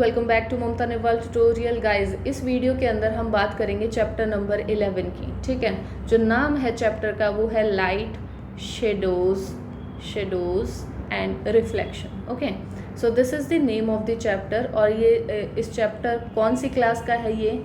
Welcome back to Mamta Newal tutorial guys. इस video के अंदर हम बात करेंगे चैप्टर नंबर 11 की। ठीक है, जो नाम है चैप्टर का वो है light, shadows and reflection. Okay, so this is the name of the chapter. और ये इस चैप्टर कौन सी क्लास का है? ये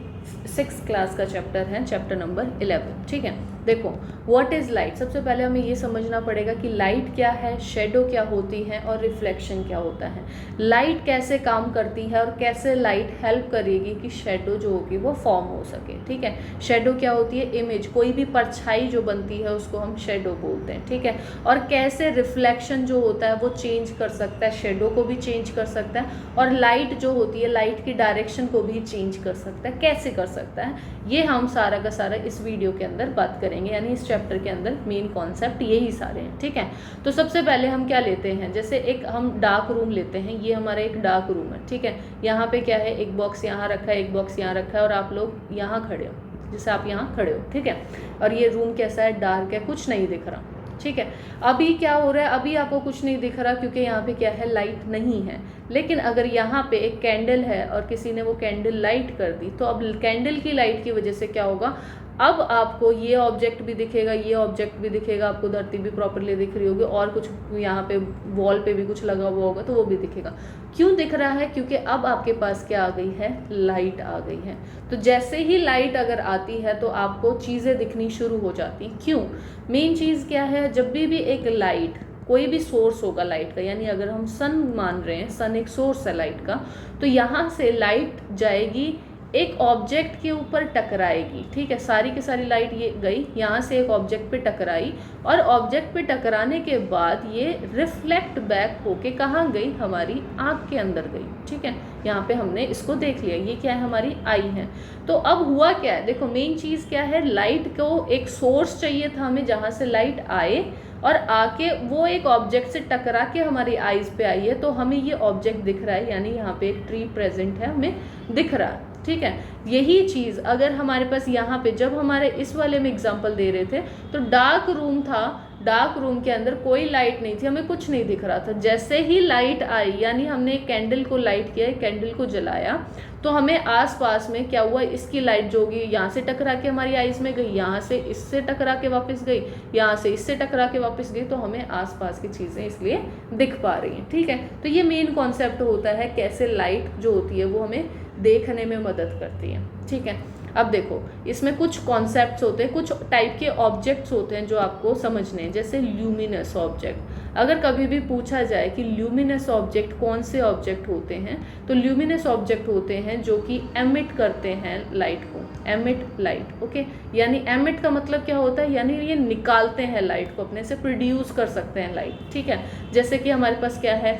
6th क्लास का चैप्टर है, चैप्टर नंबर 11। ठीक है, देखो व्हाट इज़ लाइट। सबसे पहले हमें ये समझना पड़ेगा कि लाइट क्या है, शेडो क्या होती है और रिफ्लेक्शन क्या होता है। लाइट कैसे काम करती है और कैसे लाइट हेल्प करेगी कि शेडो जो होगी वो फॉर्म हो सके। ठीक है, शेडो क्या होती है? इमेज, कोई भी परछाई जो बनती है उसको हम शेडो बोलते हैं। ठीक है, और कैसे रिफ्लेक्शन जो होता है वो चेंज कर सकता है, शेडो को भी चेंज कर सकता है, और लाइट जो होती है लाइट की डायरेक्शन को भी चेंज कर सकता है। कैसे कर सकता है ये हम सारा का सारा इस वीडियो के अंदर बात करेंगे, यानी इस चैप्टर के अंदर मेन कॉन्सेप्ट यही सारे हैं। ठीक है, तो सबसे पहले हम क्या लेते हैं, जैसे एक हम डार्क रूम लेते हैं। ये हमारा एक डार्क रूम है। ठीक है, यहाँ पे क्या है, एक बॉक्स यहाँ रखा है, एक बॉक्स यहाँ रखा है, और आप लोग यहाँ खड़े हो, जैसे आप यहाँ खड़े हो। ठीक है, और ये रूम कैसा है? डार्क है, कुछ नहीं दिख रहा। ठीक है, अभी क्या हो रहा है? अभी आपको कुछ नहीं दिख रहा क्योंकि यहाँ पे क्या है? लाइट नहीं है। लेकिन अगर यहाँ पे एक कैंडल है और किसी ने वो कैंडल लाइट कर दी, तो अब कैंडल की लाइट की वजह से क्या होगा? अब आपको ये ऑब्जेक्ट भी दिखेगा, ये ऑब्जेक्ट भी दिखेगा, आपको धरती भी प्रॉपरली दिख रही होगी, और कुछ यहाँ पे वॉल पे भी कुछ लगा हुआ होगा तो वो भी दिखेगा। क्यों दिख रहा है? क्योंकि अब आपके पास क्या आ गई है? लाइट आ गई है। तो जैसे ही लाइट अगर आती है तो आपको चीज़ें दिखनी शुरू हो जाती। क्यों? मेन चीज़ क्या है, जब भी एक लाइट, कोई भी सोर्स होगा लाइट का, यानी अगर हम सन मान रहे हैं, सन एक सोर्स है लाइट का, तो यहाँ से लाइट जाएगी, एक ऑब्जेक्ट के ऊपर टकराएगी। ठीक है, सारी की सारी लाइट ये गई, यहाँ से एक ऑब्जेक्ट पे टकराई, और ऑब्जेक्ट पे टकराने के बाद ये रिफ्लेक्ट बैक होके कहाँ गई? हमारी आँख के अंदर गई। ठीक है, यहाँ पे हमने इसको देख लिया, ये क्या है? हमारी आई है। तो अब हुआ क्या है? देखो मेन चीज़ क्या है, लाइट को एक सोर्स चाहिए था हमें जहाँ से लाइट आए, और आके वो एक ऑब्जेक्ट से टकरा के हमारी आईज पे आई है, तो हमें ये ऑब्जेक्ट दिख रहा है, यानी यहाँ पे एक ट्री प्रेजेंट है, हमें दिख रहा है। ठीक है, यही चीज़ अगर हमारे पास यहाँ पे, जब हमारे इस वाले में एग्जांपल दे रहे थे तो डार्क रूम था, डार्क रूम के अंदर कोई लाइट नहीं थी, हमें कुछ नहीं दिख रहा था। जैसे ही लाइट आई, यानी हमने एक कैंडल को लाइट किया, कैंडल को जलाया, तो हमें आसपास में क्या हुआ? इसकी लाइट जो होगी यहाँ से टकरा के हमारी आईज में गई, यहाँ से इससे टकरा के वापस गई, यहाँ से इससे टकरा के वापस गई, तो हमें आसपास की चीज़ें इसलिए दिख पा रही हैं। ठीक है, तो ये मेन कॉन्सेप्ट होता है कैसे लाइट जो होती है वो हमें देखने में मदद करती है। ठीक है, अब देखो इसमें कुछ कॉन्सेप्ट्स होते हैं, कुछ टाइप के ऑब्जेक्ट्स होते हैं जो आपको समझने हैं, जैसे ल्यूमिनस ऑब्जेक्ट। अगर कभी भी पूछा जाए कि ल्यूमिनस ऑब्जेक्ट कौन से ऑब्जेक्ट होते हैं, तो ल्यूमिनस ऑब्जेक्ट होते हैं जो कि एमिट करते हैं लाइट को, एमिट लाइट। ओके, यानी एमिट का मतलब क्या होता है? यानी ये निकालते हैं लाइट को, अपने से प्रोड्यूस कर सकते हैं लाइट। ठीक है, जैसे कि हमारे पास क्या है?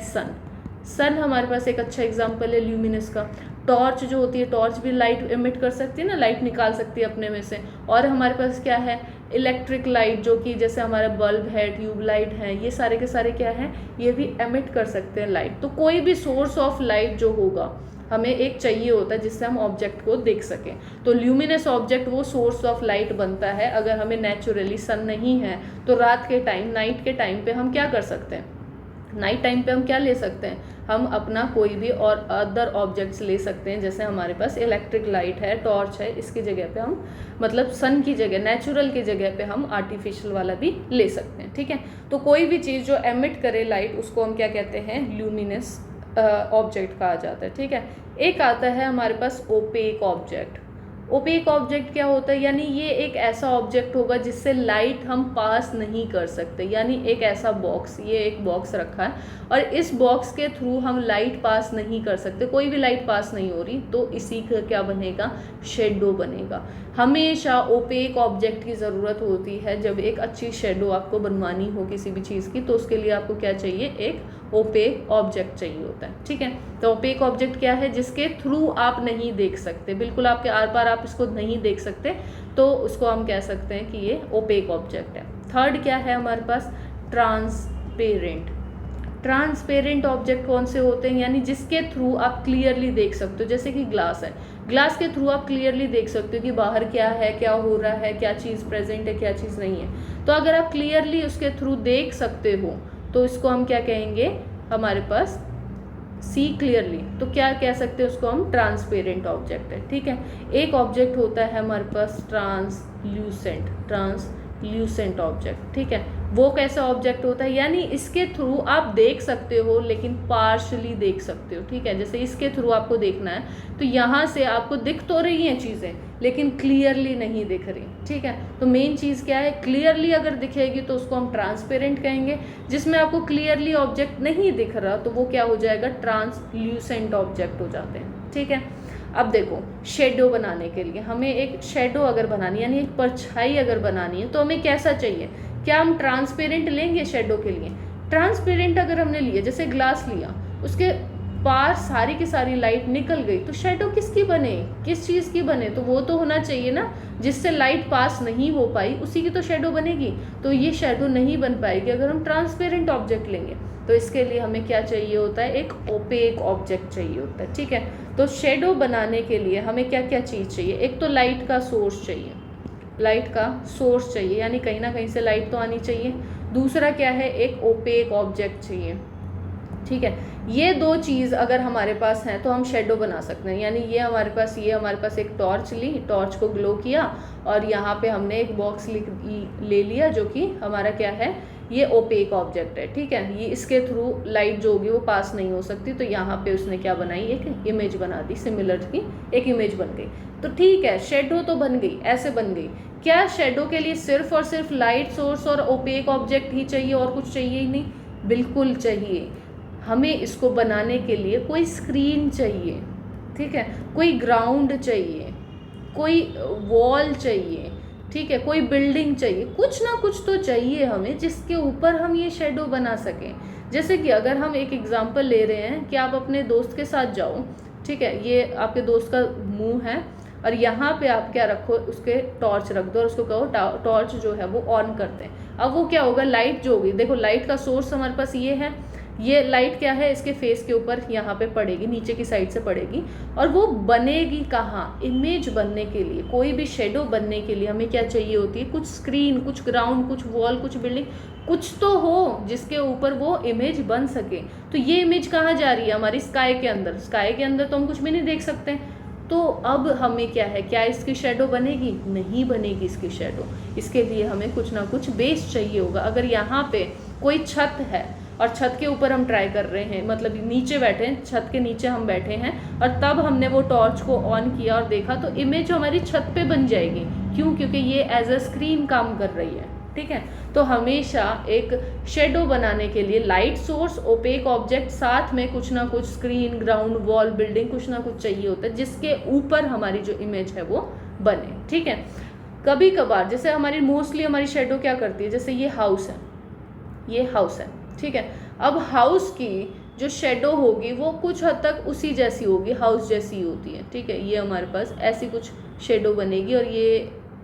सन हमारे पास एक अच्छा एग्जाम्पल है ल्यूमिनस का। टॉर्च जो होती है, टॉर्च भी लाइट एमिट कर सकती है ना, लाइट निकाल सकती है अपने में से। और हमारे पास क्या है? इलेक्ट्रिक लाइट, जो कि जैसे हमारा बल्ब है, ट्यूबलाइट है, ये सारे के सारे क्या है? ये भी एमिट कर सकते हैं लाइट। तो कोई भी सोर्स ऑफ लाइट जो होगा हमें एक चाहिए होता है जिससे हम ऑब्जेक्ट को देख सकें। तो ल्यूमिनस ऑब्जेक्ट वो सोर्स ऑफ लाइट बनता है। अगर हमें नेचुरली सन नहीं है तो रात के टाइम, नाइट के टाइम पे हम क्या कर सकते हैं? नाइट टाइम पे हम क्या ले सकते हैं? हम अपना कोई भी और अदर ऑब्जेक्ट्स ले सकते हैं, जैसे हमारे पास इलेक्ट्रिक लाइट है, टॉर्च है, इसकी जगह पे हम, मतलब सन की जगह, नेचुरल की जगह पे हम आर्टिफिशियल वाला भी ले सकते हैं। ठीक है, तो कोई भी चीज़ जो एमिट करे लाइट, उसको हम क्या कहते हैं? ल्यूमिनस ऑब्जेक्ट कहा जाता है। ठीक है, एक आता है हमारे पास ओपेक ऑब्जेक्ट। ओपेक ऑब्जेक्ट क्या होता है? यानी ये एक ऐसा ऑब्जेक्ट होगा जिससे लाइट हम पास नहीं कर सकते। यानी एक ऐसा बॉक्स, ये एक बॉक्स रखा है और इस बॉक्स के थ्रू हम लाइट पास नहीं कर सकते, कोई भी लाइट पास नहीं हो रही, तो इसी का क्या बनेगा? शेडो बनेगा। हमेशा ओपेक ऑब्जेक्ट की ज़रूरत होती है जब एक अच्छी शेडो आपको बनवानी हो किसी भी चीज़ की, तो उसके लिए आपको क्या चाहिए? एक ओपेक ऑब्जेक्ट चाहिए होता है। ठीक है, तो ओपेक ऑब्जेक्ट क्या है? जिसके थ्रू आप नहीं देख सकते, बिल्कुल आपके आर पार आप इसको नहीं देख सकते, तो उसको हम कह सकते हैं कि ये ओपेक ऑब्जेक्ट है। थर्ड क्या है हमारे पास? ट्रांसपेरेंट। ट्रांसपेरेंट ऑब्जेक्ट कौन से होते हैं? यानी जिसके थ्रू आप क्लियरली देख सकते हो, जैसे कि ग्लास है, ग्लास के थ्रू आप क्लियरली देख सकते हो कि बाहर क्या है, क्या हो रहा है, क्या चीज़ प्रेजेंट है, क्या चीज़ नहीं है। तो अगर आप क्लियरली उसके थ्रू देख सकते हो तो इसको हम क्या कहेंगे? हमारे पास सी क्लियरली, तो क्या कह सकते हैं उसको हम, ट्रांसपेरेंट ऑब्जेक्ट है। ठीक है, एक ऑब्जेक्ट होता है हमारे पास ट्रांसल्यूसेंट ऑब्जेक्ट। ठीक है, वो कैसा ऑब्जेक्ट होता है, यानी इसके थ्रू आप देख सकते हो लेकिन पार्शली देख सकते हो। ठीक है, जैसे इसके थ्रू आपको देखना है तो यहाँ से आपको दिख तो रही हैं चीज़ें लेकिन क्लियरली नहीं दिख रही। ठीक है, तो मेन चीज़ क्या है, क्लियरली अगर दिखेगी तो उसको हम ट्रांसपेरेंट कहेंगे, जिसमें आपको क्लियरली ऑब्जेक्ट नहीं दिख रहा तो वो क्या हो जाएगा, ट्रांसल्यूसेंट ऑब्जेक्ट हो जाते हैं। ठीक है, अब देखो शेडो बनाने के लिए हमें एक शेडो अगर बनानी यानी एक परछाई अगर बनानी है तो हमें कैसा चाहिए, क्या हम ट्रांसपेरेंट लेंगे शेडो के लिए? ट्रांसपेरेंट अगर हमने लिया, जैसे ग्लास लिया, उसके पार सारी की सारी लाइट निकल गई तो शेडो किसकी बने, किस चीज़ की बने? तो वो तो होना चाहिए ना जिससे लाइट पास नहीं हो पाई उसी की तो शेडो बनेगी। तो ये शेडो नहीं बन पाएगी अगर हम ट्रांसपेरेंट ऑब्जेक्ट लेंगे। तो इसके लिए हमें क्या चाहिए होता है, एक ओपेक ऑब्जेक्ट चाहिए होता है। ठीक है, तो शेडो बनाने के लिए हमें क्या क्या चीज़ चाहिए, एक तो लाइट का सोर्स चाहिए, लाइट का सोर्स चाहिए यानी कहीं ना कहीं से लाइट तो आनी चाहिए। दूसरा क्या है, एक ओपेक ऑब्जेक्ट चाहिए। ठीक है, ये दो चीज़ अगर हमारे पास हैं तो हम शेडो बना सकते हैं। यानी ये हमारे पास एक टॉर्च ली, टॉर्च को ग्लो किया और यहाँ पे हमने एक बॉक्स ले लिया जो कि हमारा क्या है, ये ओपेक ऑब्जेक्ट है। ठीक है, ये इसके थ्रू लाइट जो होगी वो पास नहीं हो सकती, तो यहाँ पे उसने क्या बनाई, एक इमेज बना दी, सिमिलर की एक इमेज बन गई। तो ठीक है, शेडो तो बन गई, ऐसे बन गई। क्या शेडो के लिए सिर्फ और सिर्फ लाइट सोर्स और ओपेक ऑब्जेक्ट ही चाहिए और कुछ चाहिए ही नहीं? बिल्कुल चाहिए। हमें इसको बनाने के लिए कोई स्क्रीन चाहिए, ठीक है, कोई ग्राउंड चाहिए, कोई वॉल चाहिए, ठीक है, कोई बिल्डिंग चाहिए, कुछ ना कुछ तो चाहिए हमें जिसके ऊपर हम ये शेडो बना सकें। जैसे कि अगर हम एक एग्जांपल ले रहे हैं कि आप अपने दोस्त के साथ जाओ, ठीक है, ये आपके दोस्त का मुंह है और यहाँ पे आप क्या रखो, उसके टॉर्च रख दो और उसको कहो टॉर्च जो है वो ऑन करते हैं। अब वो क्या होगा, लाइट जो होगी, देखो लाइट का सोर्स हमारे पास ये है, ये लाइट क्या है, इसके फेस के ऊपर यहाँ पे पड़ेगी, नीचे की साइड से पड़ेगी और वो बनेगी कहाँ, इमेज बनने के लिए, कोई भी शेडो बनने के लिए हमें क्या चाहिए होती है, कुछ स्क्रीन, कुछ ग्राउंड, कुछ वॉल, कुछ बिल्डिंग, कुछ तो हो जिसके ऊपर वो इमेज बन सके। तो ये इमेज कहाँ जा रही है, हमारी स्काई के अंदर। स्काई के अंदर तो हम कुछ भी नहीं देख सकते। तो अब हमें क्या है, क्या इसकी शेडो बनेगी? नहीं बनेगी इसकी शेडो। इसके लिए हमें कुछ ना कुछ बेस चाहिए होगा। अगर यहाँ पे कोई छत है और छत के ऊपर हम ट्राई कर रहे हैं, मतलब नीचे बैठे हैं, छत के नीचे हम बैठे हैं और तब हमने वो टॉर्च को ऑन किया और देखा, तो इमेज हमारी छत पे बन जाएगी। क्यों? क्योंकि ये एज अ स्क्रीन काम कर रही है। ठीक है, तो हमेशा एक शेडो बनाने के लिए लाइट सोर्स, ओपेक ऑब्जेक्ट, साथ में कुछ ना कुछ स्क्रीन, ग्राउंड, वॉल, बिल्डिंग, कुछ ना कुछ चाहिए होता है जिसके ऊपर हमारी जो इमेज है वो बने। ठीक है, कभी कभार जैसे हमारी मोस्टली हमारी शेडो क्या करती है, जैसे ये हाउस है, ये हाउस है, ठीक है, अब हाउस की जो शेडो होगी वो कुछ हद तक उसी जैसी होगी, हाउस जैसी होती है। ठीक है, ये हमारे पास ऐसी कुछ शेडो बनेगी और ये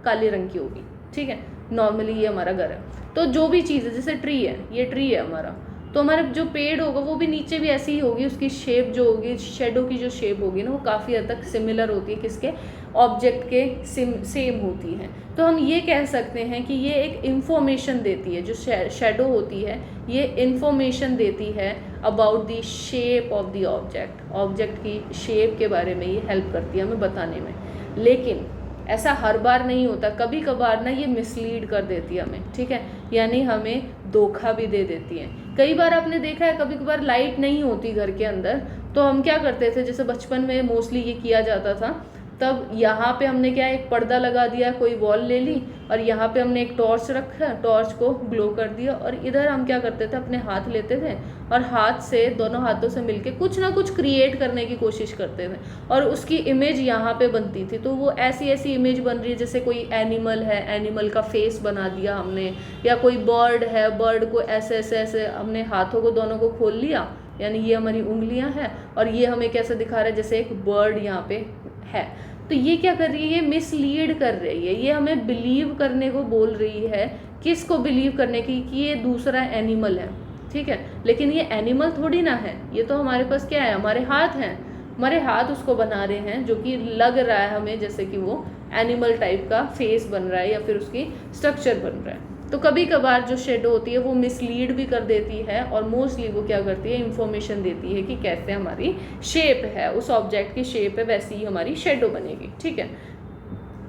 काले रंग की होगी। ठीक है, नॉर्मली ये हमारा घर है। तो जो भी चीज़ है, जैसे ट्री है, ये ट्री है हमारा, तो हमारा जो पेड़ होगा वो भी नीचे भी ऐसी ही होगी, उसकी शेप जो होगी, शेडो की जो शेप होगी ना, वो काफ़ी हद तक सिमिलर होती है, किसके, ऑब्जेक्ट के सेम होती है। तो हम ये कह सकते हैं कि ये एक इंफॉर्मेशन देती है, जो शेडो होती है ये इंफॉर्मेशन देती है about the shape of the object, object की शेप के बारे में ये हेल्प करती है हमें बताने में। लेकिन ऐसा हर बार नहीं होता, कभी कभार ना ये मिसलीड कर देती है हमें। ठीक है, यानी हमें धोखा भी दे देती है। कई बार आपने देखा है, कभी कभार लाइट नहीं होती घर के अंदर, तो हम क्या करते थे, जैसे बचपन में मोस्टली ये किया जाता था, तब यहाँ पे हमने क्या, एक पर्दा लगा दिया, कोई वॉल ले ली और यहाँ पे हमने एक टॉर्च रखा, टॉर्च को ग्लो कर दिया और इधर हम क्या करते थे, अपने हाथ लेते थे और हाथ से, दोनों हाथों से मिलके कुछ ना कुछ क्रिएट करने की कोशिश करते थे और उसकी इमेज यहाँ पे बनती थी। तो वो ऐसी ऐसी इमेज बन रही है, जैसे कोई एनिमल है, एनिमल का फेस बना दिया हमने, या कोई बर्ड है, बर्ड को ऐसे ऐसे ऐसे हमने हाथों को दोनों को खोल लिया, यानी ये हमारी उंगलियां हैं और ये हमें कैसा दिखा रहा है, जैसे एक बर्ड यहाँ पे है। तो ये क्या कर रही है, ये मिसलीड कर रही है, ये हमें बिलीव करने को बोल रही है। किसको बिलीव करने की, कि ये दूसरा एनिमल है। ठीक है, लेकिन ये एनिमल थोड़ी ना है, ये तो हमारे पास क्या है, हमारे हाथ हैं, हमारे हाथ उसको बना रहे हैं, जो कि लग रहा है हमें जैसे कि वो एनिमल टाइप का फेस बन रहा है या फिर उसकी स्ट्रक्चर बन रहा है। तो कभी कभार जो शेडो होती है वो मिसलीड भी कर देती है, और मोस्टली वो क्या करती है, इंफॉर्मेशन देती है कि कैसे हमारी शेप है, उस ऑब्जेक्ट की शेप है वैसी ही हमारी शेडो बनेगी। ठीक है,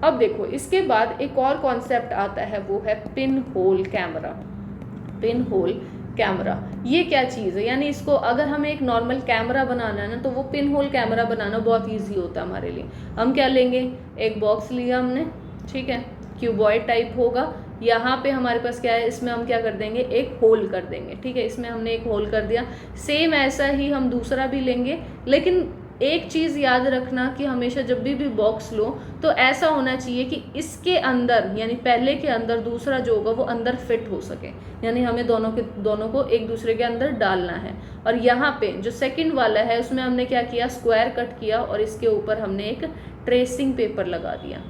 अब देखो इसके बाद एक और कॉन्सेप्ट आता है, वो है pin hole camera. Pinhole camera ये क्या चीज़ है, यानी इसको अगर हमें एक नॉर्मल कैमरा बनाना है ना, तो वो पिन होल कैमरा बनाना बहुत ईजी होता है हमारे लिए। हम क्या लेंगे, एक बॉक्स लिया हमने, ठीक है, क्यूबॉइड टाइप होगा, यहाँ पे हमारे पास क्या है, इसमें हम क्या कर देंगे, एक होल कर देंगे। ठीक है, इसमें हमने एक होल कर दिया। सेम ऐसा ही हम दूसरा भी लेंगे, लेकिन एक चीज़ याद रखना कि हमेशा जब भी बॉक्स लो तो ऐसा होना चाहिए कि इसके अंदर, यानी पहले के अंदर दूसरा जो होगा वो अंदर फिट हो सके, यानी हमें दोनों को एक दूसरे के अंदर डालना है। और यहाँ पे जो सेकंड वाला है उसमें हमने क्या किया, स्क्वायर कट किया और इसके ऊपर हमने एक ट्रेसिंग पेपर लगा दिया,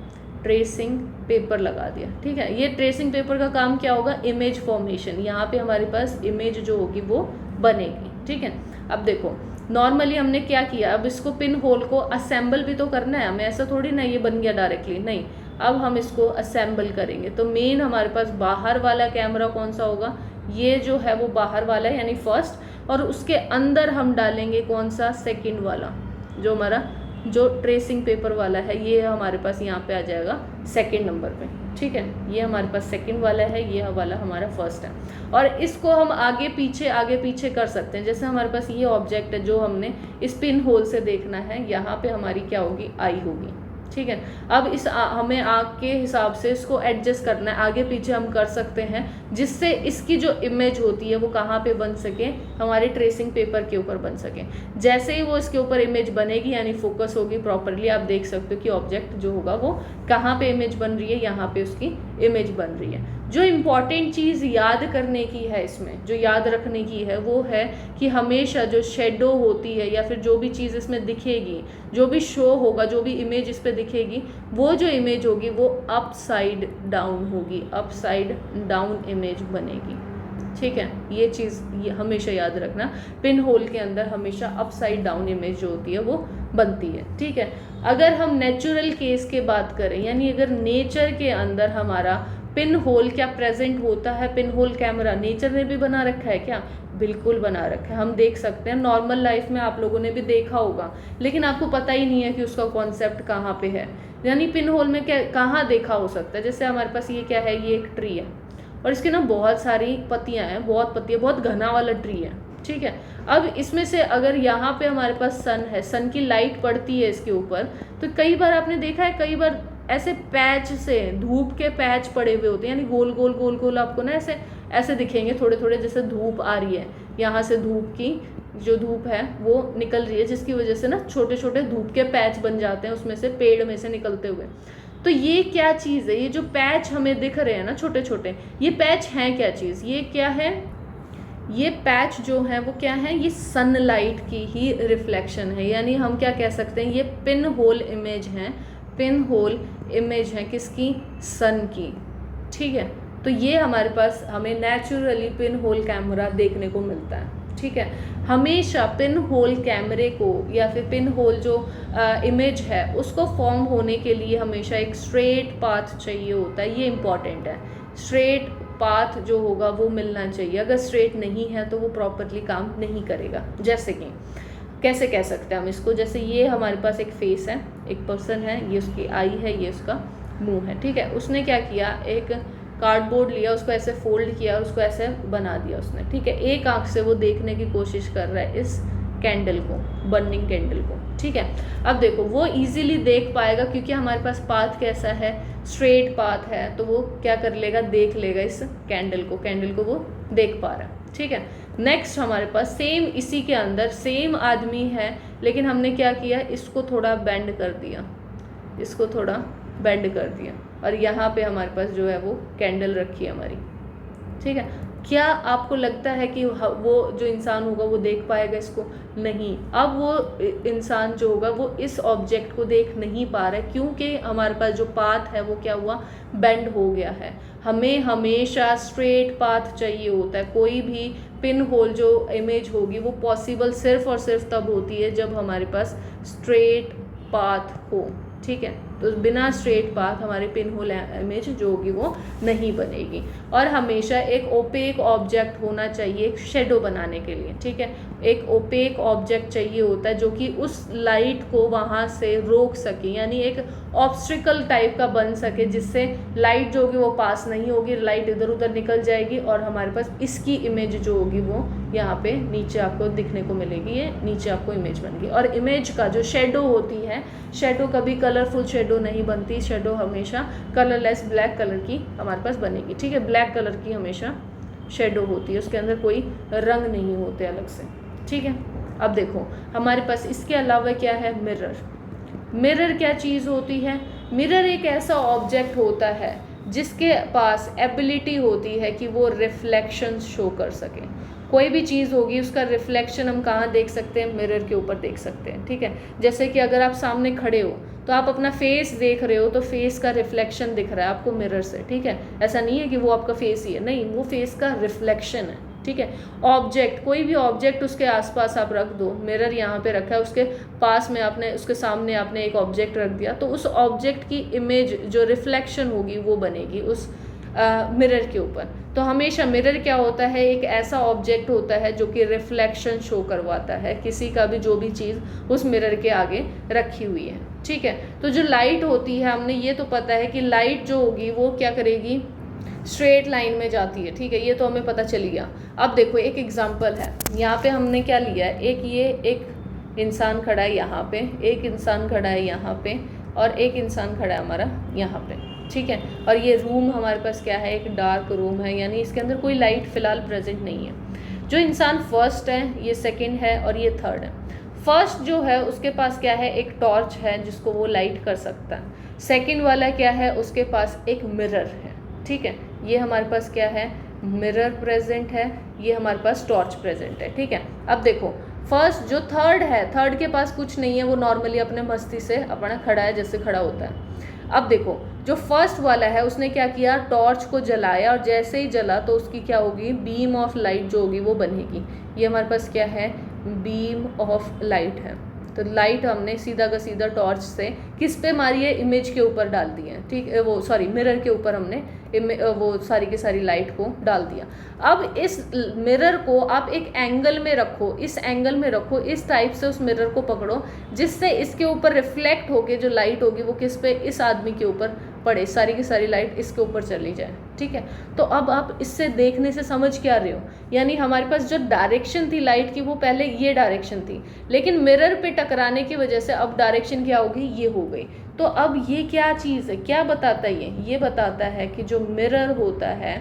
ट्रेसिंग पेपर लगा दिया। ठीक है, ये ट्रेसिंग पेपर का काम क्या होगा, इमेज फॉर्मेशन, यहाँ पे हमारे पास इमेज जो होगी वो बनेगी। ठीक है, अब देखो नॉर्मली हमने क्या किया, अब इसको पिन होल को असेंबल भी तो करना है हमें, ऐसा थोड़ी ना ये बन गया डायरेक्टली, नहीं, अब हम इसको असेंबल करेंगे। तो मेन हमारे पास बाहर वाला कैमरा कौन सा होगा, ये जो है वो बाहर वाला है यानी फर्स्ट, और उसके अंदर हम डालेंगे कौन सा, सेकंड वाला, जो हमारा जो ट्रेसिंग पेपर वाला है, ये हमारे पास यहाँ पे आ जाएगा सेकंड नंबर पे। ठीक है, ये हमारे पास सेकंड वाला है, ये वाला हमारा फर्स्ट है। और इसको हम आगे पीछे कर सकते हैं। जैसे हमारे पास ये ऑब्जेक्ट है जो हमने इस पिन होल से देखना है, यहाँ पे हमारी क्या होगी, आई होगी। ठीक है, अब हमें आग के हिसाब से इसको एडजस्ट करना है, आगे पीछे हम कर सकते हैं, जिससे इसकी जो इमेज होती है वो कहाँ पे बन सके, हमारे ट्रेसिंग पेपर के ऊपर बन सके। जैसे ही वो इसके ऊपर इमेज बनेगी यानी फोकस होगी प्रॉपरली, आप देख सकते हो कि ऑब्जेक्ट जो होगा वो कहाँ पे इमेज बन रही है, यहाँ पे उसकी इमेज बन रही है। जो इम्पॉर्टेंट चीज़ याद करने की है इसमें, जो याद रखने की है, वो है कि हमेशा जो शेडो होती है या फिर जो भी चीज़ इसमें दिखेगी, जो भी शो होगा, जो भी इमेज इस पर दिखेगी, वो जो इमेज होगी वो अपसाइड डाउन होगी, अपसाइड डाउन इमेज बनेगी। ठीक है, ये चीज़ हमेशा याद रखना, पिन होल के अंदर हमेशा अपसाइड डाउन इमेज जो होती है वो बनती है। ठीक है, अगर हम नेचुरल केस के बात करें, यानी अगर नेचर के अंदर हमारा पिन होल क्या प्रेजेंट होता है, पिन होल कैमरा नेचर ने भी बना रखा है क्या, बिल्कुल बना रखा है। हम देख सकते हैं, नॉर्मल लाइफ में आप लोगों ने भी देखा होगा, लेकिन आपको पता ही नहीं है कि उसका कॉन्सेप्ट कहाँ पे है, यानी पिन होल में क्या कहाँ देखा हो सकता है। जैसे हमारे पास ये क्या है, ये एक ट्री है और इसके ना बहुत सारी पत्तियां हैं, बहुत घना वाला ट्री है। ठीक है, अब इसमें से अगर यहाँ पे हमारे पास सन है, सन की लाइट पड़ती है इसके ऊपर, तो कई बार आपने देखा है, कई बार ऐसे पैच से धूप के पैच पड़े हुए होते हैं, यानी गोल गोल गोल गोल आपको ना ऐसे दिखेंगे थोड़े थोड़े, जैसे धूप आ रही है, यहाँ से धूप की जो धूप है वो निकल रही है, जिसकी वजह से ना छोटे छोटे धूप के पैच बन जाते हैं उसमें से, पेड़ में से निकलते हुए। तो ये क्या चीज़ है, ये जो पैच हमें दिख रहे हैं ना छोटे छोटे, ये पैच हैं क्या चीज़, ये क्या है, ये पैच जो है वो क्या है, ये सनलाइट की ही रिफ्लेक्शन है, यानी हम क्या कह सकते हैं, ये पिन होल इमेज है, पिन होल इमेज है किसकी, सन की। ठीक है, तो ये हमारे पास हमें नेचुरली पिन होल कैमरा देखने को मिलता है। ठीक है, हमेशा पिन होल कैमरे को या फिर पिन होल जो इमेज है उसको फॉर्म होने के लिए हमेशा एक स्ट्रेट पाथ चाहिए होता है, ये इम्पॉर्टेंट है। स्ट्रेट पाथ जो होगा वो मिलना चाहिए, अगर स्ट्रेट नहीं है तो वो प्रॉपरली काम नहीं करेगा। जैसे कि कैसे कह सकते हैं हम इसको, जैसे ये हमारे पास एक फेस है, एक पर्सन है, ये उसकी आई है, ये उसका मुंह है। ठीक है, उसने क्या किया, एक कार्डबोर्ड लिया, उसको ऐसे फोल्ड किया और उसको ऐसे बना दिया उसने। ठीक है, एक आंख से वो देखने की कोशिश कर रहा है इस कैंडल को, बर्निंग कैंडल को। ठीक है, अब देखो वो इजीली देख पाएगा क्योंकि हमारे पास पाथ कैसा है, स्ट्रेट पाथ है, तो वो क्या कर लेगा, देख लेगा इस कैंडल को वो देख पा रहा है। ठीक है, नेक्स्ट हमारे पास सेम इसी के अंदर सेम आदमी है, लेकिन हमने क्या किया, इसको थोड़ा बेंड कर दिया, इसको थोड़ा बेंड कर दिया, और यहाँ पे हमारे पास जो है वो कैंडल रखी है हमारी। ठीक है, क्या आपको लगता है कि वो जो इंसान होगा वो देख पाएगा इसको, नहीं। अब वो इंसान जो होगा वो इस ऑब्जेक्ट को देख नहीं पा रहा है, क्योंकि हमारे पास जो पाथ है वो क्या हुआ, बेंड हो गया है। हमें हमेशा स्ट्रेट पाथ चाहिए होता है, कोई भी पिन होल जो इमेज होगी वो पॉसिबल सिर्फ और सिर्फ तब होती है जब हमारे पास स्ट्रेट पाथ हो। ठीक है। तो बिना स्ट्रेट पाथ हमारे पिन होल इमेज जो होगी वो नहीं बनेगी। और हमेशा एक ओपेक ऑब्जेक्ट होना चाहिए एक शेडो बनाने के लिए, ठीक है। एक ओपेक ऑब्जेक्ट चाहिए होता है जो कि उस लाइट को वहाँ से रोक सके, यानी एक ऑब्स्ट्रिकल टाइप का बन सके, जिससे लाइट जो होगी वो पास नहीं होगी, लाइट इधर उधर निकल जाएगी और हमारे पास इसकी इमेज जो होगी वो यहाँ पे नीचे आपको दिखने को मिलेगी। ये नीचे आपको इमेज बन गई। और इमेज का जो शेडो होती है, शेडो कभी कलरफुल शेडो नहीं बनती, शेडो हमेशा कलरलेस ब्लैक कलर की हमारे पास बनेगी, ठीक है। ब्लैक कलर की हमेशा शेडो होती है, उसके अंदर कोई रंग नहीं होते अलग से, ठीक है। अब देखो हमारे पास इसके अलावा क्या है, मिरर। मिरर क्या चीज़ होती है? मिरर एक ऐसा ऑब्जेक्ट होता है जिसके पास एबिलिटी होती है कि वो रिफ्लेक्शन शो कर सके। कोई भी चीज़ होगी उसका रिफ्लेक्शन हम कहाँ देख सकते हैं? मिरर के ऊपर देख सकते हैं, ठीक है। जैसे कि अगर आप सामने खड़े हो तो आप अपना फेस देख रहे हो तो फेस का रिफ्लेक्शन दिख रहा है आपको मिरर से, ठीक है। ऐसा नहीं है कि वो आपका फेस ही है, नहीं, वो फेस का रिफ्लेक्शन है, ठीक है। ऑब्जेक्ट, कोई भी ऑब्जेक्ट उसके आसपास आप रख दो, मिरर यहाँ पे रखा है, उसके पास में आपने, उसके सामने आपने एक ऑब्जेक्ट रख दिया, तो उस ऑब्जेक्ट की इमेज जो रिफ्लेक्शन होगी वो बनेगी उस मिरर के ऊपर। तो हमेशा मिरर क्या होता है? एक ऐसा ऑब्जेक्ट होता है जो कि रिफ्लेक्शन शो करवाता है किसी का भी, जो भी चीज़ उस मिरर के आगे रखी हुई है, ठीक है। तो जो लाइट होती है, हमने ये तो पता है कि लाइट जो होगी वो क्या करेगी? स्ट्रेट लाइन में जाती है, ठीक है, ये तो हमें पता चल गया। अब देखो एक एग्जांपल है, यहाँ पे हमने क्या लिया है, एक इंसान खड़ा है यहाँ पे, एक इंसान खड़ा है यहाँ पे, और एक इंसान खड़ा है हमारा यहाँ पे, ठीक है। और ये रूम हमारे पास क्या है? एक डार्क रूम है, यानी इसके अंदर कोई लाइट फिलहाल प्रेजेंट नहीं है। जो इंसान फर्स्ट है, ये सेकंड है और ये थर्ड है। फर्स्ट जो है उसके पास क्या है? एक टॉर्च है जिसको वो लाइट कर सकता है। सेकंड वाला क्या है? उसके पास एक मिरर है, ठीक है। ये हमारे पास क्या है? मिरर प्रेजेंट है, ये हमारे पास टॉर्च प्रेजेंट है, ठीक है। अब देखो फर्स्ट जो थर्ड है, थर्ड के पास कुछ नहीं है, वो नॉर्मली अपने मस्ती से अपना खड़ा है जैसे खड़ा होता है। अब देखो जो फर्स्ट वाला है उसने क्या किया? टॉर्च को जलाया, और जैसे ही जला तो उसकी क्या होगी? बीम ऑफ लाइट जो होगी वो बनेगी। ये हमारे पास क्या है? बीम ऑफ लाइट है। तो लाइट हमने सीधा का सीधा टॉर्च से किस पे मारी है? इमेज के ऊपर डाल दी है, ठीक है, वो सॉरी मिरर के ऊपर हमने वो सारी की सारी लाइट को डाल दिया। अब इस मिरर को आप एक एंगल में रखो, इस एंगल में रखो, इस टाइप से उस मिरर को पकड़ो जिससे इसके ऊपर रिफ्लेक्ट होके जो लाइट होगी वो किस पे? इस आदमी के ऊपर पड़े, सारी की सारी लाइट इसके ऊपर चली जाए, ठीक है। तो अब आप इससे देखने से समझ क्या रहे हो? यानी हमारे पास जो डायरेक्शन थी लाइट की वो पहले ये डायरेक्शन थी, लेकिन मिरर पे टकराने की वजह से अब डायरेक्शन क्या होगी? ये हो गई। तो अब ये क्या चीज़ है? क्या बताता है ये बताता है कि जो मिरर होता है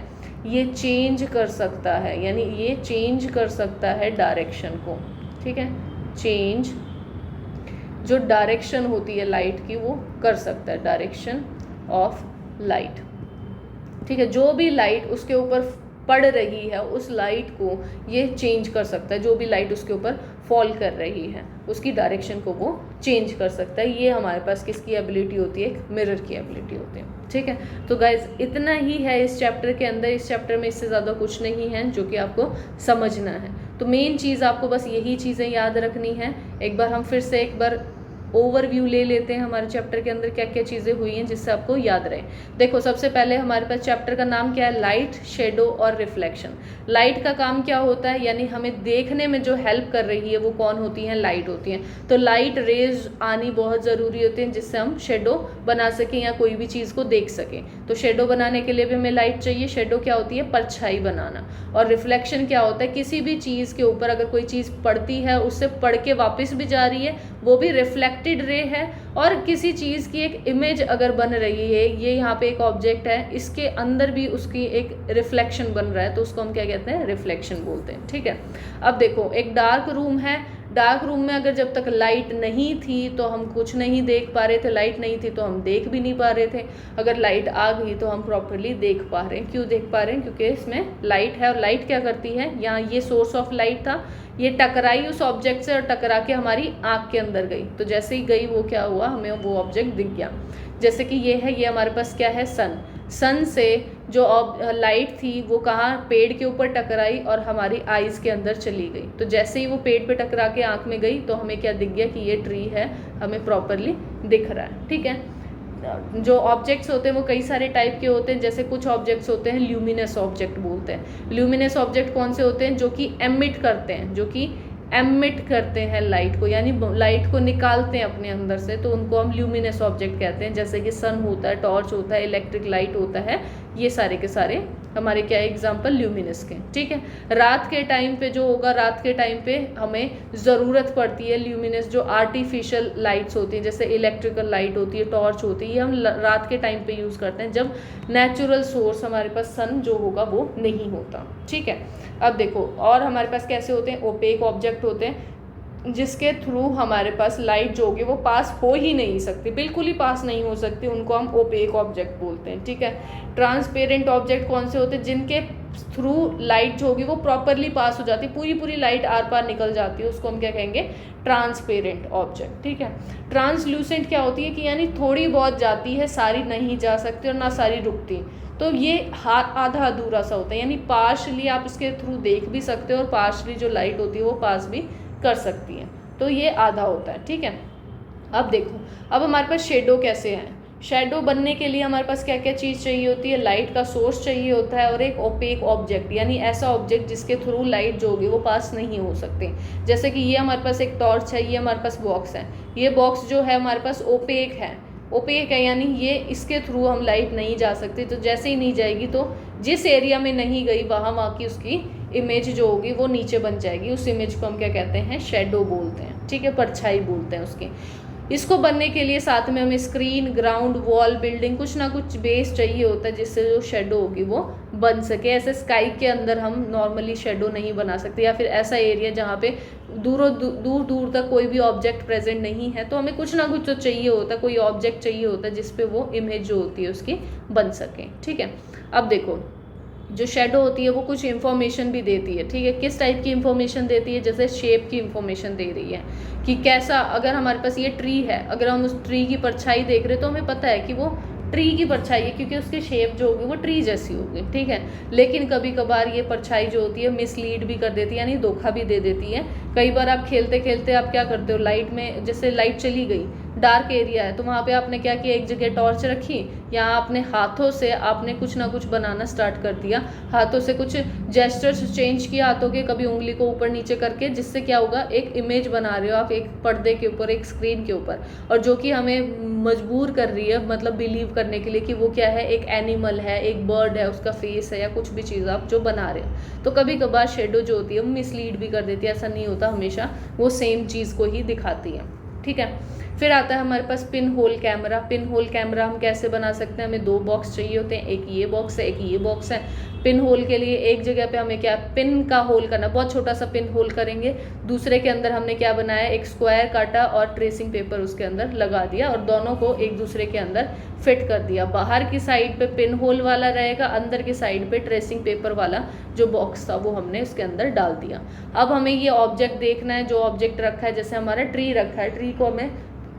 ये चेंज कर सकता है, यानी ये चेंज कर सकता है डायरेक्शन को, ठीक है। चेंज जो डायरेक्शन होती है लाइट की वो कर सकता है, डायरेक्शन ऑफ लाइट, ठीक है। जो भी लाइट उसके ऊपर पड़ रही है उस लाइट को ये चेंज कर सकता है, जो भी लाइट उसके ऊपर फॉल कर रही है उसकी डायरेक्शन को वो चेंज कर सकता है। ये हमारे पास किसकी एबिलिटी होती है? एक मिरर की एबिलिटी होती है, ठीक है। तो गाइज इतना ही है इस चैप्टर के अंदर। इस चैप्टर में इससे ज़्यादा कुछ नहीं है जो कि आपको समझना है। तो मेन चीज़ आपको बस यही चीज़ें याद रखनी है। एक बार हम फिर से एक बार ओवरव्यू ले लेते हैं हमारे चैप्टर के अंदर क्या क्या चीज़ें हुई हैं जिससे आपको याद रहे। देखो सबसे पहले हमारे पास चैप्टर का नाम क्या है? लाइट, शेडो और रिफ्लेक्शन। लाइट का काम क्या होता है? यानी हमें देखने में जो हेल्प कर रही है वो कौन होती है? लाइट होती है। तो लाइट रेज आनी बहुत ज़रूरी होती है जिससे हम शेडो बना सकें या कोई भी चीज़ को देख सकें। तो शेडो बनाने के लिए भी हमें लाइट चाहिए। शेडो क्या होती है? परछाई बनाना। और रिफ्लेक्शन क्या होता है? किसी भी चीज़ के ऊपर अगर कोई चीज़ पड़ती है उससे पढ़ के वापस भी जा रही है, वो भी रिफ्लेक्टेड रे है। और किसी चीज़ की एक इमेज अगर बन रही है, ये यहाँ पे एक ऑब्जेक्ट है, इसके अंदर भी उसकी एक रिफ्लेक्शन बन रहा है, तो उसको हम क्या कहते हैं? रिफ्लेक्शन बोलते हैं, ठीक है। अब देखो एक डार्क रूम है। डार्क रूम में अगर जब तक लाइट नहीं थी तो हम कुछ नहीं देख पा रहे थे, लाइट नहीं थी तो हम देख भी नहीं पा रहे थे। अगर लाइट आ गई तो हम प्रॉपरली देख पा रहे हैं। क्यों देख पा रहे हैं? क्योंकि इसमें लाइट है। और लाइट क्या करती है? यहाँ ये सोर्स ऑफ लाइट था, ये टकराई उस ऑब्जेक्ट से और टकरा के हमारी आँख के अंदर गई। तो जैसे ही गई वो क्या हुआ? हमें वो ऑब्जेक्ट दिख गया। जैसे कि ये है, ये हमारे पास क्या है? सन। सन से जो लाइट थी वो कहाँ, पेड़ के ऊपर टकराई और हमारी आईज के अंदर चली गई। तो जैसे ही वो पेड़ पे टकरा के आँख में गई तो हमें क्या दिख गया कि ये ट्री है, हमें प्रॉपरली दिख रहा है। ठीक है, जो ऑब्जेक्ट्स होते हैं वो कई सारे टाइप के होते हैं। जैसे कुछ ऑब्जेक्ट्स होते हैं ल्यूमिनस ऑब्जेक्ट बोलते हैं। ल्यूमिनस ऑब्जेक्ट कौन से होते हैं, जो कि एमिट करते हैं, जो कि एमिट करते हैं लाइट को, यानी लाइट को निकालते हैं अपने अंदर से, तो उनको हम ल्यूमिनस ऑब्जेक्ट कहते हैं। जैसे कि सन होता है, टॉर्च होता है, इलेक्ट्रिक लाइट होता है, ये सारे के सारे हमारे क्या एग्जाम्पल ल्यूमिनस के। ठीक है, रात के टाइम पे जो होगा, रात के टाइम पे हमें ज़रूरत पड़ती है ल्यूमिनस, जो आर्टिफिशियल लाइट्स होती हैं, जैसे इलेक्ट्रिकल लाइट होती है, टॉर्च होती है, ये हम रात के टाइम पे यूज़ करते हैं जब नेचुरल सोर्स हमारे पास सन जो होगा वो नहीं होता। ठीक है, अब देखो और हमारे पास कैसे होते हैं, ओपेक ऑब्जेक्ट होते हैं, जिसके थ्रू हमारे पास लाइट जो होगी वो पास हो ही नहीं सकती, बिल्कुल ही पास नहीं हो सकती, उनको हम ओपेक ऑब्जेक्ट बोलते हैं। ठीक है, ट्रांसपेरेंट ऑब्जेक्ट कौन से होते हैं, जिनके थ्रू लाइट जो होगी वो प्रॉपरली पास हो जाती है, पूरी पूरी लाइट आर पार निकल जाती है, उसको हम क्या कहेंगे, ट्रांसपेरेंट ऑब्जेक्ट। ठीक है, ट्रांसल्यूसेंट क्या होती है कि यानी थोड़ी बहुत जाती है, सारी नहीं जा सकती और ना सारी रुकती, तो ये आधा अधूरा सा होता है, यानी पार्शली आप इसके थ्रू देख भी सकते हो और पार्शली जो लाइट होती है वो पास भी कर सकती है, तो ये आधा होता है। ठीक है, अब देखो अब हमारे पास शेडो कैसे है। शेडो बनने के लिए हमारे पास क्या क्या चीज़ चाहिए होती है, लाइट का सोर्स चाहिए होता है और एक ओपेक ऑब्जेक्ट, यानी ऐसा ऑब्जेक्ट जिसके थ्रू लाइट जो होगी वो पास नहीं हो सकती। जैसे कि ये हमारे पास एक टॉर्च है, ये हमारे पास बॉक्स है, ये बॉक्स जो है हमारे पास ओपेक है, ओपेक है यानी ये इसके थ्रू हम लाइट नहीं जा सकती, तो जैसे ही नहीं जाएगी तो जिस एरिया में नहीं गई वहाँ की उसकी इमेज जो होगी वो नीचे बन जाएगी, उस इमेज को हम क्या कहते हैं, शेडो बोलते हैं। ठीक है, परछाई बोलते हैं उसकी। इसको बनने के लिए साथ में हमें स्क्रीन, ग्राउंड, वॉल, बिल्डिंग, कुछ ना कुछ बेस चाहिए होता है जिससे जो शेडो होगी वो बन सके। ऐसे स्काई के अंदर हम नॉर्मली शेडो नहीं बना सकते, या फिर ऐसा एरिया जहाँ पे दूर दूर तक कोई भी ऑब्जेक्ट प्रेजेंट नहीं है, तो हमें कुछ ना कुछ तो चाहिए होता है, कोई ऑब्जेक्ट चाहिए होता है जिसपे वो इमेज जो होती है उसकी बन सके। ठीक है, अब देखो जो शेडो होती है वो कुछ इन्फॉर्मेशन भी देती है। ठीक है, किस टाइप की इन्फॉर्मेशन देती है, जैसे शेप की इन्फॉर्मेशन दे रही है कि कैसा, अगर हमारे पास ये ट्री है, अगर हम उस ट्री की परछाई देख रहे हैं तो हमें पता है कि वो ट्री की परछाई है, क्योंकि उसकी शेप जो होगी वो ट्री जैसी होगी। ठीक है, लेकिन कभी कभार ये परछाई जो होती है मिसलीड भी कर देती है, यानी धोखा भी दे देती है। कई बार आप खेलते खेलते आप क्या करते हो, लाइट में जैसे लाइट चली गई, डार्क एरिया है, तो वहाँ पे आपने क्या किया, एक जगह टॉर्च रखी, यहाँ आपने हाथों से आपने कुछ ना कुछ बनाना स्टार्ट कर दिया, हाथों से कुछ जेस्चर्स चेंज किया हाथों के, कभी उंगली को ऊपर नीचे करके, जिससे क्या होगा, एक इमेज बना रहे हो आप एक पर्दे के ऊपर, एक स्क्रीन के ऊपर, और जो कि हमें मजबूर कर रही है, मतलब बिलीव करने के लिए कि वो क्या है, एक एनिमल है, एक बर्ड है, उसका फेस है, या कुछ भी चीज़ आप जो बना रहे हो। तो कभी कभार शेडो जो होती है मिसलीड भी कर देती है, ऐसा नहीं होता, हमेशा वो सेम चीज़ को ही दिखाती है। ठीक है, फिर आता है हमारे पास pinhole camera. Pinhole camera हम कैसे बना सकते हैं, हमें दो बॉक्स चाहिए होते हैं, एक ये बॉक्स है, एक ये बॉक्स है। पिन होल के लिए एक जगह पे हमें क्या, पिन का होल करना, बहुत छोटा सा पिन होल करेंगे, दूसरे के अंदर हमने क्या बनाया, एक स्क्वायर काटा और ट्रेसिंग पेपर उसके अंदर लगा दिया और दोनों को एक दूसरे के अंदर फिट कर दिया। बाहर की साइड पे पिन होल वाला रहेगा, अंदर की साइड पे ट्रेसिंग पेपर वाला जो बॉक्स था वो हमने उसके अंदर डाल दिया। अब हमें ये ऑब्जेक्ट देखना है, जो ऑब्जेक्ट रखा है, जैसे हमारा ट्री रखा है, ट्री को हमें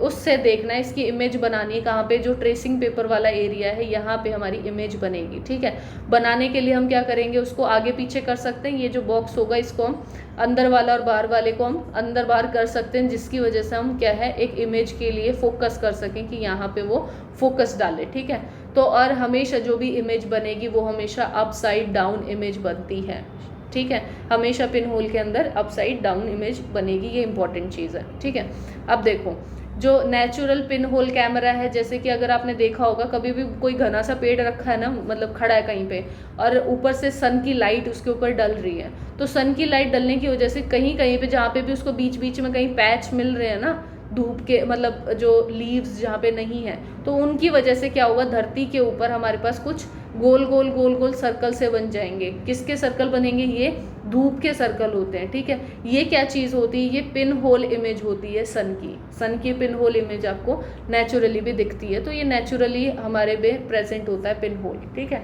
उससे देखना है, इसकी इमेज बनानी है, कहाँ पे, जो ट्रेसिंग पेपर वाला एरिया है यहाँ पे हमारी इमेज बनेगी। ठीक है, बनाने के लिए हम क्या करेंगे, उसको आगे पीछे कर सकते हैं, ये जो बॉक्स होगा इसको हम अंदर वाला और बाहर वाले को हम अंदर बाहर कर सकते हैं, जिसकी वजह से हम क्या है, एक इमेज के लिए फोकस कर सकें कि यहाँ पे वो फोकस डाले। ठीक है, तो और हमेशा जो भी इमेज बनेगी वो हमेशा अपसाइड डाउन इमेज बनती है। ठीक है, हमेशा पिन होल के अंदर अपसाइड डाउन इमेज बनेगी, ये इंपॉर्टेंट चीज़ है। ठीक है, अब देखो जो नेचुरल पिन होल कैमरा है, जैसे कि अगर आपने देखा होगा कभी भी कोई घना सा पेड़ रखा है ना, मतलब खड़ा है कहीं पे और ऊपर से सन की लाइट उसके ऊपर डल रही है, तो सन की लाइट डलने की वजह से कहीं कहीं पे जहाँ पे भी उसको बीच बीच में कहीं पैच मिल रहे हैं ना धूप के, मतलब जो लीव्स जहाँ पे नहीं है, तो उनकी वजह से क्या होगा, धरती के ऊपर हमारे पास कुछ गोल गोल गोल गोल सर्कल से बन जाएंगे। किसके सर्कल बनेंगे, ये धूप के सर्कल होते हैं। ठीक है, ये क्या चीज़ होती है, ये पिन होल इमेज होती है सन की पिन होल इमेज आपको नेचुरली भी दिखती है, तो ये नेचुरली हमारे में प्रेजेंट होता है पिन होल। ठीक है,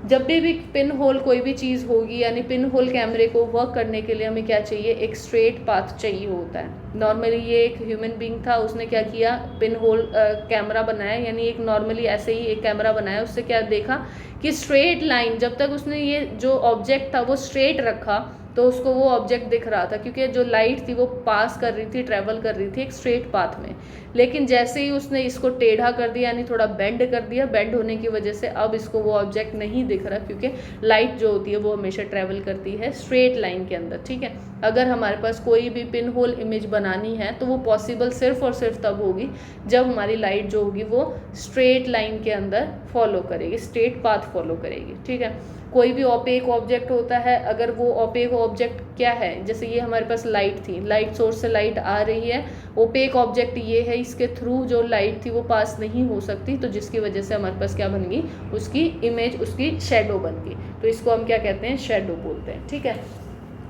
जब भी पिन होल कोई भी चीज़ होगी, यानी पिन होल कैमरे को वर्क करने के लिए हमें क्या चाहिए, एक स्ट्रेट पाथ चाहिए होता है। नॉर्मली ये एक ह्यूमन बीइंग था, उसने क्या किया, पिन होल कैमरा बनाया, यानी एक नॉर्मली ऐसे ही एक कैमरा बनाया। उससे क्या देखा कि स्ट्रेट लाइन, जब तक उसने ये जो ऑब्जेक्ट था वो स्ट्रेट रखा तो उसको वो ऑब्जेक्ट दिख रहा था, क्योंकि जो लाइट थी वो पास कर रही थी, ट्रेवल कर रही थी एक स्ट्रेट पाथ में। लेकिन जैसे ही उसने इसको टेढ़ा कर दिया, यानी थोड़ा बेंड कर दिया, बेंड होने की वजह से अब इसको वो ऑब्जेक्ट नहीं दिख रहा, क्योंकि लाइट जो होती है वो हमेशा ट्रेवल करती है स्ट्रेट लाइन के अंदर। ठीक है, अगर हमारे पास कोई भी पिन होल इमेज बनानी है तो वो पॉसिबल सिर्फ और सिर्फ तब होगी जब हमारी लाइट जो होगी वो स्ट्रेट लाइन के अंदर फॉलो करेगी, स्ट्रेट पाथ फॉलो करेगी। ठीक है, कोई भी ओपेक ऑब्जेक्ट होता है, अगर वो ओपेक ऑब्जेक्ट क्या है, जैसे ये हमारे पास लाइट थी, लाइट सोर्स से लाइट आ रही है, ओपेक ऑब्जेक्ट ये है, इसके थ्रू जो लाइट थी वो पास नहीं हो सकती, तो जिसकी वजह से हमारे पास क्या बन गई, उसकी इमेज, उसकी शेडो बन गई। तो इसको हम क्या कहते हैं, शेडो बोलते हैं। ठीक है,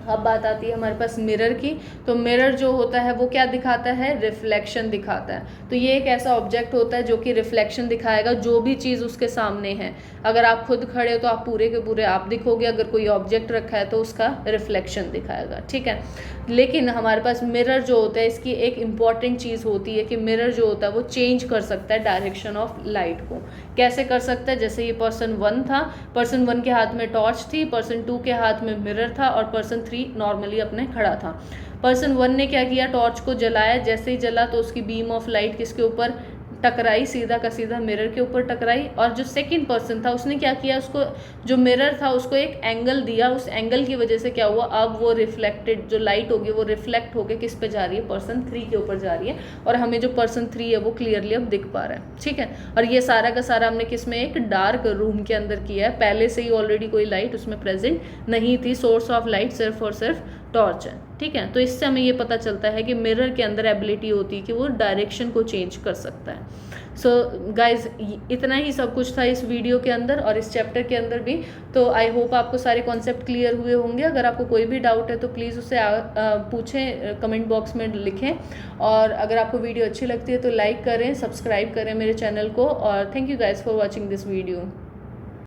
अब बात आती है हमारे पास मिरर की। तो मिरर जो होता है वो क्या दिखाता है, रिफ्लेक्शन दिखाता है। तो ये एक ऐसा ऑब्जेक्ट होता है जो कि रिफ्लेक्शन दिखाएगा, जो भी चीज़ उसके सामने है। अगर आप खुद खड़े हो तो आप पूरे के पूरे आप दिखोगे, अगर कोई ऑब्जेक्ट रखा है तो उसका रिफ्लेक्शन दिखाएगा। ठीक है, लेकिन हमारे पास मिरर जो होता है, इसकी एक इम्पॉर्टेंट चीज़ होती है कि मिरर जो होता है वो चेंज कर सकता है डायरेक्शन ऑफ लाइट को। कैसे कर सकता है, जैसे ये पर्सन 1 था, पर्सन 1 के हाथ में टॉर्च थी, पर्सन 2 के हाथ में मिरर था और पर्सन 3 नॉर्मली अपने खड़ा था। पर्सन 1 ने क्या किया, टॉर्च को जलाया, जैसे ही जला तो उसकी बीम ऑफ लाइट किसके ऊपर टकराई, सीधा का सीधा मिरर के ऊपर टकराई। और जो सेकंड पर्सन था उसने क्या किया, उसको जो मिरर था उसको एक एंगल दिया, उस एंगल की वजह से क्या हुआ, अब वो रिफ्लेक्टेड जो लाइट होगी वो रिफ्लेक्ट होकर किस पे जा रही है, पर्सन 3 के ऊपर जा रही है, और हमें जो पर्सन 3 है वो क्लियरली अब दिख पा रहा है। ठीक है, और ये सारा का सारा हमने किस में, एक डार्क रूम के अंदर किया है, पहले से ही ऑलरेडी कोई लाइट उसमें प्रेजेंट नहीं थी, सोर्स ऑफ लाइट सिर्फ और सिर्फ टॉर्च है। ठीक है, तो इससे हमें ये पता चलता है कि मिरर के अंदर एबिलिटी होती है कि वो डायरेक्शन को चेंज कर सकता है। सो गाइज, इतना ही सब कुछ था इस वीडियो के अंदर और इस चैप्टर के अंदर भी। तो आई होप आपको सारे कॉन्सेप्ट क्लियर हुए होंगे। अगर आपको कोई भी डाउट है तो प्लीज़ उससे पूछें, कमेंट बॉक्स में लिखें। और अगर आपको वीडियो अच्छी लगती है तो लाइक करें, सब्सक्राइब करें मेरे चैनल को। और thank you guys for watching this video.